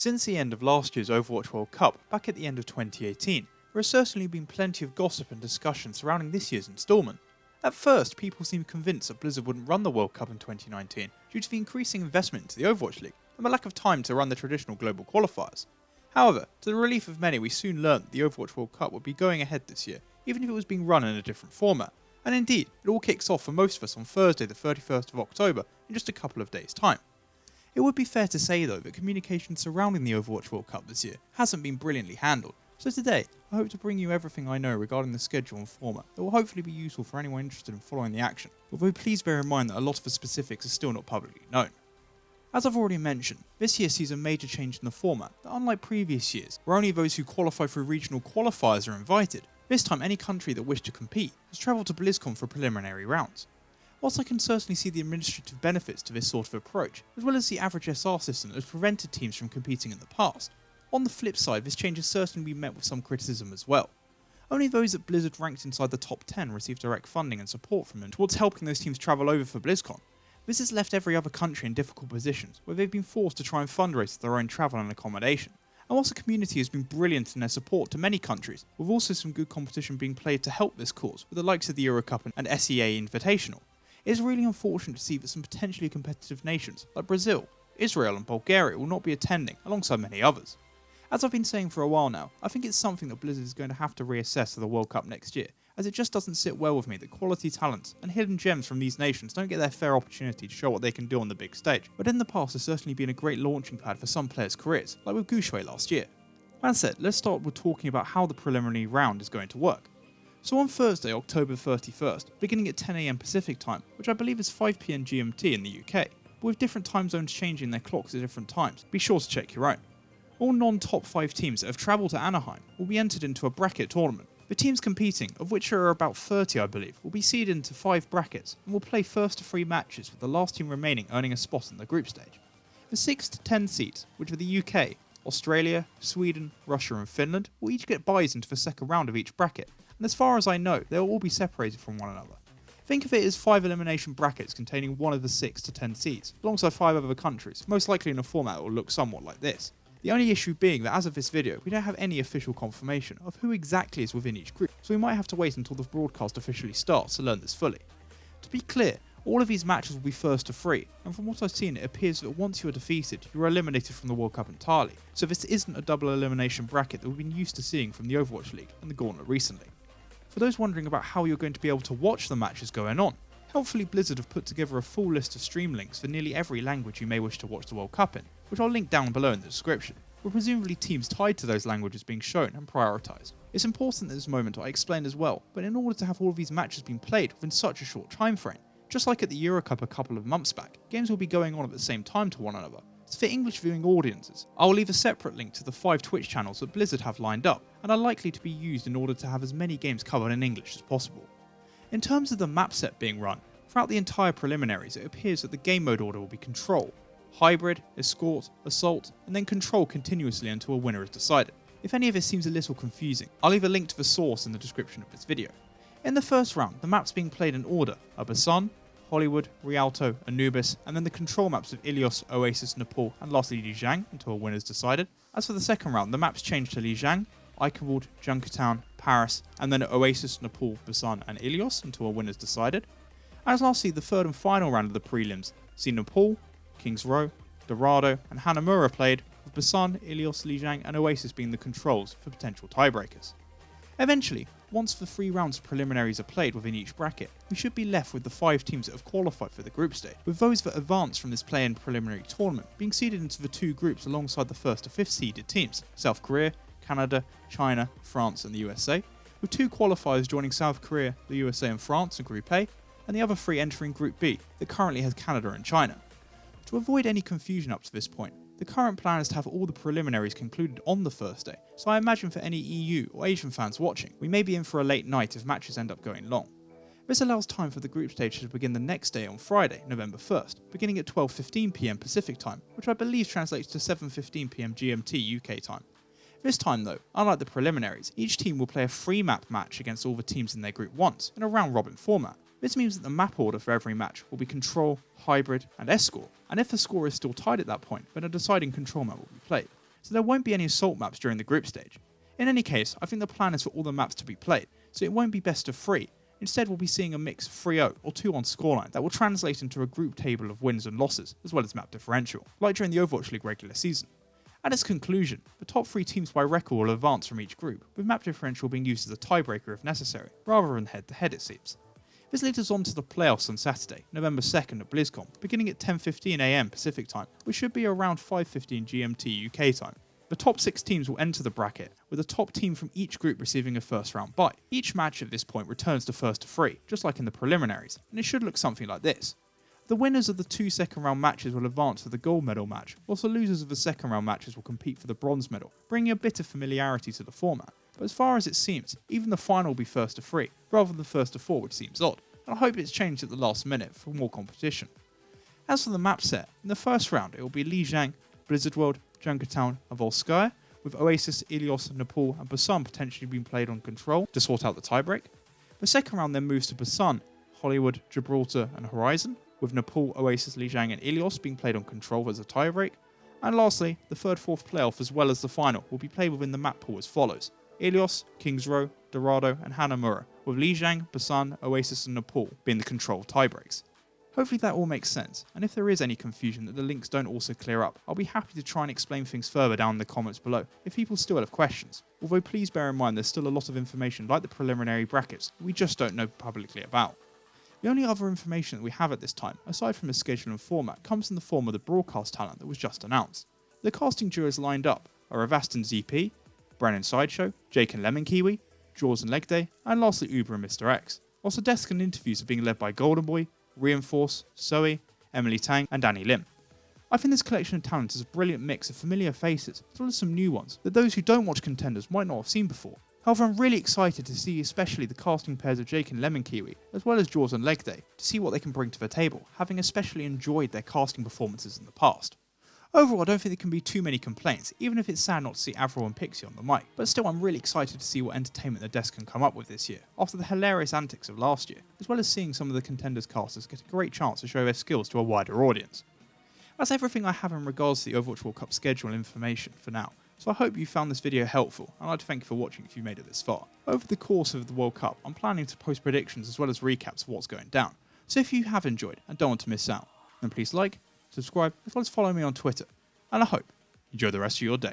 Since the end of last year's Overwatch World Cup back at the end of 2018, there has certainly been plenty of gossip and discussion surrounding this year's instalment. At first, people seemed convinced that Blizzard wouldn't run the World Cup in 2019 due to the increasing investment into the Overwatch League and the lack of time to run the traditional global qualifiers. However, to the relief of many, we soon learned that the Overwatch World Cup would be going ahead this year, even if it was being run in a different format. And indeed, it all kicks off for most of us on Thursday the 31st of October in just a couple of days' time. It would be fair to say though that communication surrounding the Overwatch World Cup this year hasn't been brilliantly handled, so today I hope to bring you everything I know regarding the schedule and format that will hopefully be useful for anyone interested in following the action, although please bear in mind that a lot of the specifics are still not publicly known. As I've already mentioned, this year sees a major change in the format that, unlike previous years, where only those who qualify through regional qualifiers are invited, this time any country that wished to compete has travelled to BlizzCon for preliminary rounds. Whilst I can certainly see the administrative benefits to this sort of approach, as well as the average SR system that has prevented teams from competing in the past, on the flip side this change has certainly been met with some criticism as well. Only those at Blizzard ranked inside the top 10 receive direct funding and support from them towards helping those teams travel over for BlizzCon. This has left every other country in difficult positions, where they've been forced to try and fundraise for their own travel and accommodation. And whilst the community has been brilliant in their support to many countries, with also some good competition being played to help this cause, with the likes of the Euro Cup and SEA Invitational, it is really unfortunate to see that some potentially competitive nations, like Brazil, Israel and Bulgaria, will not be attending, alongside many others. As I've been saying for a while now, I think it's something that Blizzard is going to have to reassess for the World Cup next year, as it just doesn't sit well with me that quality talents and hidden gems from these nations don't get their fair opportunity to show what they can do on the big stage, but in the past has certainly been a great launching pad for some players' careers, like with Gushui last year. That said, let's start with talking about how the preliminary round is going to work. So on Thursday, October 31st, beginning at 10 AM Pacific time, which I believe is 5 PM GMT in the UK, but with different time zones changing their clocks at different times, be sure to check your own. All non-top 5 teams that have travelled to Anaheim will be entered into a bracket tournament. The teams competing, of which there are about 30 I believe, will be seeded into 5 brackets and will play first to 3 matches with the last team remaining earning a spot in the group stage. The 6 to 10 seeds, which are the UK, Australia, Sweden, Russia and Finland, will each get buys into the second round of each bracket, and as far as I know, they will all be separated from one another. Think of it as 5 elimination brackets containing one of the 6 to 10 seeds, alongside 5 other countries, most likely in a format that will look somewhat like this. The only issue being that as of this video, we don't have any official confirmation of who exactly is within each group, so we might have to wait until the broadcast officially starts to learn this fully. To be clear, all of these matches will be first to 3, and from what I've seen it appears that once you are defeated, you are eliminated from the World Cup entirely, so this isn't a double elimination bracket that we've been used to seeing from the Overwatch League and the Gauntlet recently. For those wondering about how you're going to be able to watch the matches going on, helpfully Blizzard have put together a full list of stream links for nearly every language you may wish to watch the World Cup in, which I'll link down below in the description, with presumably teams tied to those languages being shown and prioritised. It's important at this moment I explain as well, but in order to have all of these matches being played within such a short time frame, just like at the Euro Cup a couple of months back, games will be going on at the same time to one another. So for English viewing audiences, I will leave a separate link to the 5 Twitch channels that Blizzard have lined up, and are likely to be used in order to have as many games covered in English as possible. In terms of the map set being run, throughout the entire preliminaries it appears that the game mode order will be Control, Hybrid, Escort, Assault, and then Control continuously until a winner is decided. If any of this seems a little confusing, I'll leave a link to the source in the description of this video. In the first round, the maps being played in order are Busan, Hollywood, Rialto, Anubis, and then the control maps of Ilios, Oasis, Nepal, and lastly Lijiang until a winner is decided. As for the second round, the maps change to Lijiang, Eichenwald, Junkertown, Paris, and then Oasis, Nepal, Busan, and Ilios until a winner is decided. As lastly, the third and final round of the prelims see Nepal, Kings Row, Dorado, and Hanamura played, with Busan, Ilios, Lijiang, and Oasis being the controls for potential tiebreakers. Eventually, once the 3 rounds of preliminaries are played within each bracket, we should be left with the 5 teams that have qualified for the group stage, with those that advance from this play-in preliminary tournament being seeded into the 2 groups alongside the 1st to 5th seeded teams, South Korea, Canada, China, France and the USA, with 2 qualifiers joining South Korea, the USA and France in Group A, and the other 3 entering Group B that currently has Canada and China. To avoid any confusion up to this point, the current plan is to have all the preliminaries concluded on the first day, so I imagine for any EU or Asian fans watching, we may be in for a late night if matches end up going long. This allows time for the group stage to begin the next day on Friday, November 1st, beginning at 12:15 PM Pacific time, which I believe translates to 7:15 PM GMT UK time. This time though, unlike the preliminaries, each team will play a free map match against all the teams in their group once, in a round robin format. This means that the map order for every match will be Control, Hybrid, and Escort, and if the score is still tied at that point, then a deciding Control map will be played. so there won't be any assault maps during the group stage. In any case, I think the plan is for all the maps to be played, so it won't be best of 3. Instead, we'll be seeing a mix of 3-0 or 2-1 scoreline that will translate into a group table of wins and losses, as well as map differential, like during the Overwatch League regular season. At its conclusion, the top 3 teams by record will advance from each group, with map differential being used as a tiebreaker if necessary, rather than head-to-head it seems. This leads us on to the playoffs on Saturday, November 2nd at BlizzCon, beginning at 10:15 AM Pacific time, which should be around 5:15 GMT UK time. The top 6 teams will enter the bracket, with the top team from each group receiving a first round bye. Each match at this point returns to first to 3, just like in the preliminaries, and it should look something like this. The winners of the 2 second round matches will advance to the gold medal match, whilst the losers of the second round matches will compete for the bronze medal, bringing a bit of familiarity to the format. But as far as it seems, even the final will be first to 3, rather than first to 4, which seems odd, and I hope it's changed at the last minute for more competition. As for the map set, in the first round it will be Lijiang, Blizzard World, Junkertown and Volskaya, with Oasis, Ilios, Nepal and Busan potentially being played on Control to sort out the tiebreak. The second round then moves to Busan, Hollywood, Gibraltar and Horizon, with Nepal, Oasis, Lijiang and Ilios being played on Control as a tiebreak. And lastly, the 3rd, 4th playoff as well as the final will be played within the map pool as follows: Ilios, Kings Row, Dorado and Hanamura, with Lijiang, Busan, Oasis and Nepal being the Control tiebreaks. Hopefully that all makes sense, and if there is any confusion that the links don't also clear up, I'll be happy to try and explain things further down in the comments below if people still have questions, although please bear in mind there's still a lot of information like the preliminary brackets that we just don't know publicly about. The only other information that we have at this time, aside from the schedule and format, comes in the form of the broadcast talent that was just announced. The casting duos lined up are Avast ZP, Brennan Sideshow, Jake and Lemon Kiwi, Jaws and Leg Day, and lastly Uber and Mr. X. Whilst the desk and interviews are being led by Golden Boy, Reinforce, Zoe, Emily Tang and Danny Lim. I think this collection of talent is a brilliant mix of familiar faces as well as some new ones that those who don't watch Contenders might not have seen before. However, I'm really excited to see especially the casting pairs of Jake and Lemon Kiwi, as well as Jaws and Leg Day, to see what they can bring to the table, having especially enjoyed their casting performances in the past. Overall, I don't think there can be too many complaints, even if it's sad not to see Avril and Pixie on the mic, but still I'm really excited to see what entertainment the desk can come up with this year, after the hilarious antics of last year, as well as seeing some of the Contenders casters get a great chance to show their skills to a wider audience. That's everything I have in regards to the Overwatch World Cup schedule information for now, so I hope you found this video helpful, and I'd like to thank you for watching if you made it this far. Over the course of the World Cup, I'm planning to post predictions as well as recaps of what's going down, so if you have enjoyed and don't want to miss out, then please like, subscribe, as well as follow me on Twitter, and I hope you enjoy the rest of your day.